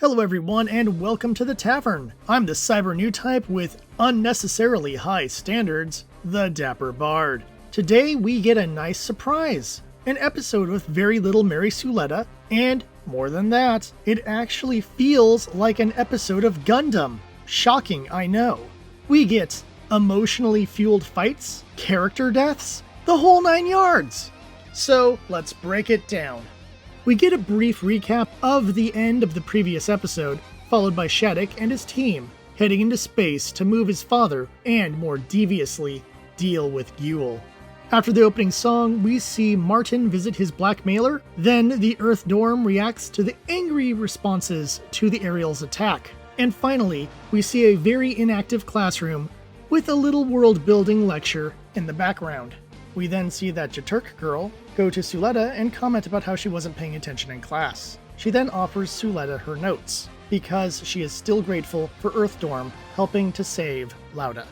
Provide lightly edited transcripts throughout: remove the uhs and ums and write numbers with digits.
Hello everyone and welcome to the Tavern. I'm the cyber new type with unnecessarily high standards, the Dapper Bard. Today we get a nice surprise. An episode with very little Mary Suletta, and more than that, it actually feels like an episode of Gundam. Shocking, I know. We get emotionally fueled fights, character deaths, the whole 9 yards. So let's break it down. We get a brief recap of the end of the previous episode, followed by Shattuck and his team heading into space to move his father and, more deviously, deal with Guel. After the opening song, we see Martin visit his blackmailer, then the Earth Dorm reacts to the angry responses to the Ariel's attack. And finally, we see a very inactive classroom with a little world-building lecture in the background. We then see that Jaturk girl go to Suletta and comment about how she wasn't paying attention in class. She then offers Suletta her notes, because she is still grateful for Earth Dorm helping to save Lauda.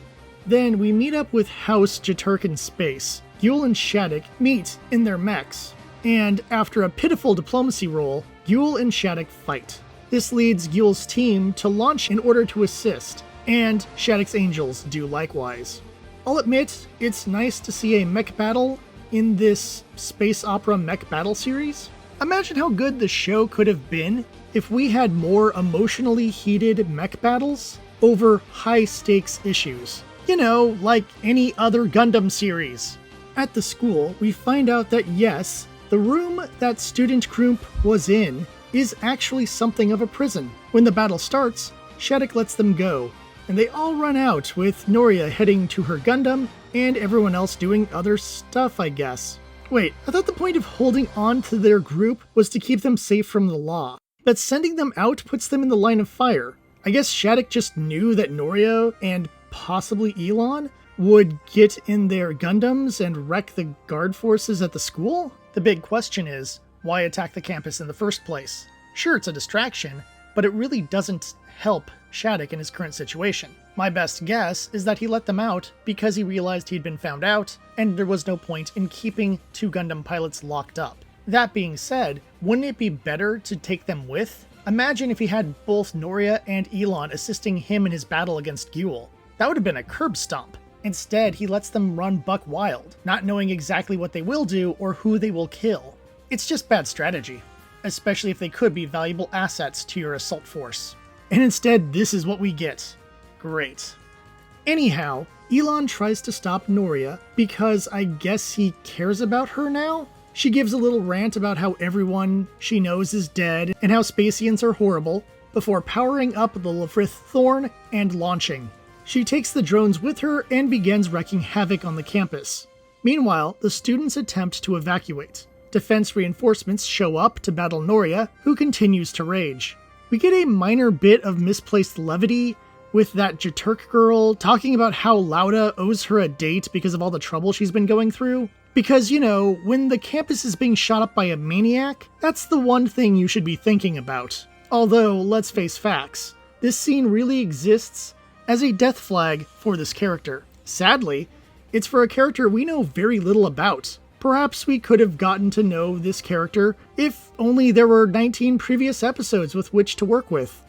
Then we meet up with House Jaturk in space. Guel and Shattuck meet in their mechs, and after a pitiful diplomacy roll, Guel and Shattuck fight. This leads Guel's team to launch in order to assist, and Shattuck's angels do likewise. I'll admit, it's nice to see a mech battle in this space opera mech battle series. Imagine how good the show could have been if we had more emotionally heated mech battles over high-stakes issues. You know, like any other Gundam series. At the school, we find out that yes, the room that Student Krump was in is actually something of a prison. When the battle starts, Shattuck lets them go, and they all run out, with Noria heading to her Gundam, and everyone else doing other stuff, I guess. Wait, I thought the point of holding on to their group was to keep them safe from the law, but sending them out puts them in the line of fire. I guess Shattuck just knew that Noria, and possibly Elon, would get in their Gundams and wreck the guard forces at the school? The big question is, why attack the campus in the first place? Sure, it's a distraction, but it really doesn't help Shattuck in his current situation. My best guess is that he let them out because he realized he'd been found out, and there was no point in keeping 2 Gundam pilots locked up. That being said, wouldn't it be better to take them with? Imagine if he had both Noria and Elon assisting him in his battle against Guel. That would have been a curb stomp. Instead, he lets them run buck wild, not knowing exactly what they will do or who they will kill. It's just bad strategy, especially if they could be valuable assets to your assault force. And instead, this is what we get. Great. Anyhow, Elon tries to stop Noria because I guess he cares about her now? She gives a little rant about how everyone she knows is dead and how Spacians are horrible, before powering up the Lafrith Thorn and launching. She takes the drones with her and begins wreaking havoc on the campus. Meanwhile, the students attempt to evacuate. Defense reinforcements show up to battle Noria, who continues to rage. We get a minor bit of misplaced levity with that Jaturk girl talking about how Lauda owes her a date because of all the trouble she's been going through. Because, you know, when the campus is being shot up by a maniac, that's the one thing you should be thinking about. Although, let's face facts, this scene really exists as a death flag for this character. Sadly, it's for a character we know very little about. Perhaps we could have gotten to know this character if only there were 19 previous episodes with which to work with.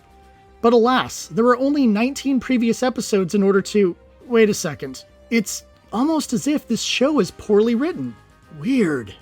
But alas, there were only 19 previous episodes in order to... Wait a second. It's almost as if this show is poorly written. Weird.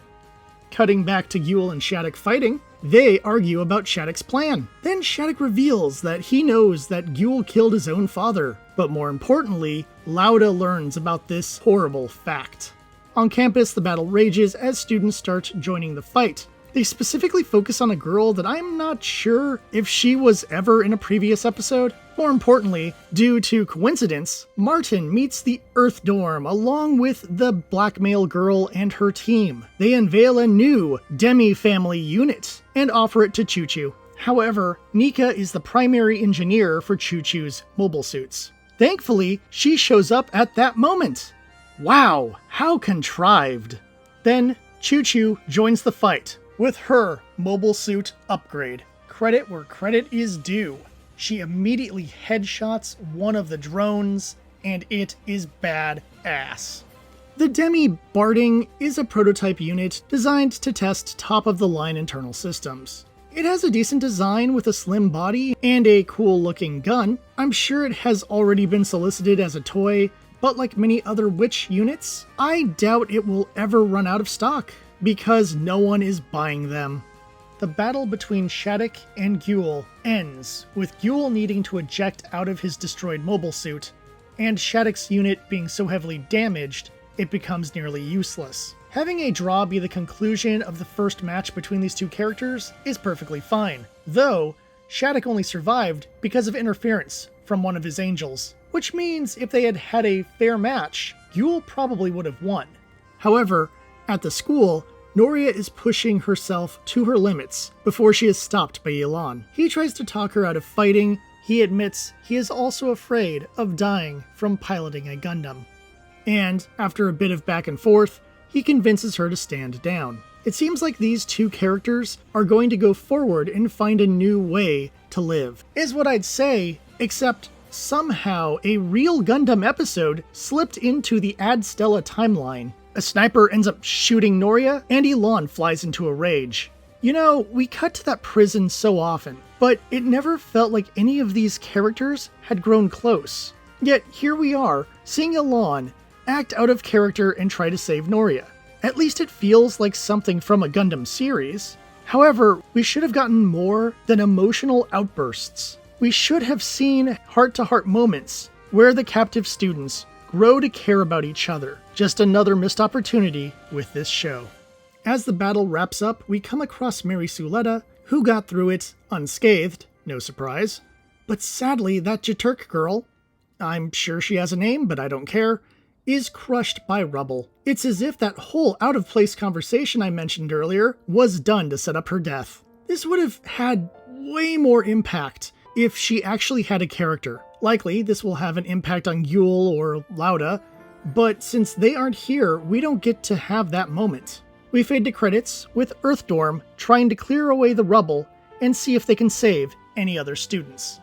Cutting back to Guel and Shattuck fighting, they argue about Shattuck's plan. Then Shattuck reveals that he knows that Guel killed his own father, but more importantly, Lauda learns about this horrible fact. On campus, the battle rages as students start joining the fight. They specifically focus on a girl that I'm not sure if she was ever in a previous episode. More importantly, due to coincidence, Martin meets the Earth Dorm along with the blackmail girl and her team. They unveil a new Demi-family unit and offer it to Choo Choo. However, Nika is the primary engineer for Choo Choo's mobile suits. Thankfully, she shows up at that moment. Wow, how contrived. Then, Choo Choo joins the fight with her mobile suit upgrade. Credit where credit is due. She immediately headshots one of the drones, and it is badass. The Demibarting is a prototype unit designed to test top-of-the-line internal systems. It has a decent design with a slim body and a cool looking gun. I'm sure it has already been solicited as a toy, but like many other Witch units, I doubt it will ever run out of stock, because no one is buying them. The battle between Shattuck and Guel ends with Guel needing to eject out of his destroyed mobile suit, and Shattuck's unit being so heavily damaged, it becomes nearly useless. Having a draw be the conclusion of the first match between these two characters is perfectly fine, though Shattuck only survived because of interference from one of his angels, which means if they had had a fair match, Guel probably would have won. However, at the school, Noria is pushing herself to her limits before she is stopped by Elan. He tries to talk her out of fighting. He admits he is also afraid of dying from piloting a Gundam. And after a bit of back and forth, he convinces her to stand down. It seems like these two characters are going to go forward and find a new way to live, is what I'd say, except somehow a real Gundam episode slipped into the Ad Stella timeline. A sniper ends up shooting Noria, and Elan flies into a rage. You know, we cut to that prison so often, but it never felt like any of these characters had grown close. Yet here we are, seeing Elan act out of character and try to save Noria. At least it feels like something from a Gundam series. However, we should have gotten more than emotional outbursts. We should have seen heart-to-heart moments where the captive students grow to care about each other. Just another missed opportunity with this show. As the battle wraps up, we come across Mary Suletta, who got through it unscathed, no surprise. But sadly, that Jaturk girl, I'm sure she has a name, but I don't care, is crushed by rubble. It's as if that whole out-of-place conversation I mentioned earlier was done to set up her death. This would have had way more impact if she actually had a character. Likely, this will have an impact on Guel or Lauda, but since they aren't here, we don't get to have that moment. We fade to credits with Earthdorm trying to clear away the rubble and see if they can save any other students.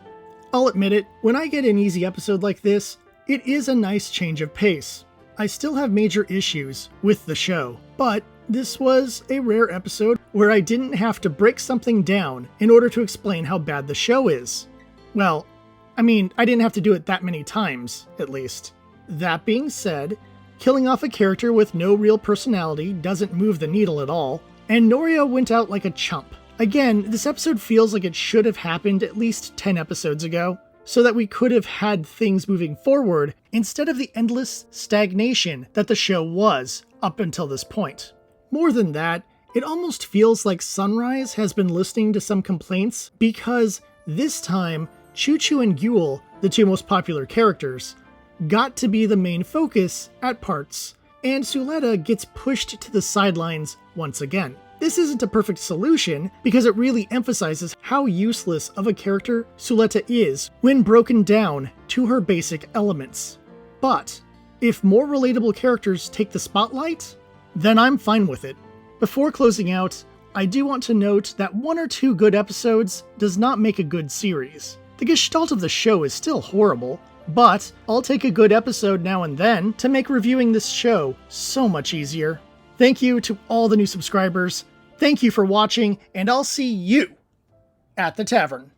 I'll admit it, when I get an easy episode like this, it is a nice change of pace. I still have major issues with the show, but this was a rare episode where I didn't have to break something down in order to explain how bad the show is. Well, I mean, I didn't have to do it that many times, at least. That being said, killing off a character with no real personality doesn't move the needle at all, and Noria went out like a chump. Again, this episode feels like it should have happened at least 10 episodes ago, so that we could have had things moving forward instead of the endless stagnation that the show was up until this point. More than that, it almost feels like Sunrise has been listening to some complaints, because this time, Choo-Choo and Guel, the two most popular characters, got to be the main focus at parts, and Suletta gets pushed to the sidelines once again. This isn't a perfect solution, because it really emphasizes how useless of a character Suletta is when broken down to her basic elements. But if more relatable characters take the spotlight, then I'm fine with it. Before closing out, I do want to note that 1 or 2 good episodes does not make a good series. The gestalt of the show is still horrible, but I'll take a good episode now and then to make reviewing this show so much easier. Thank you to all the new subscribers. Thank you for watching, and I'll see you at the tavern.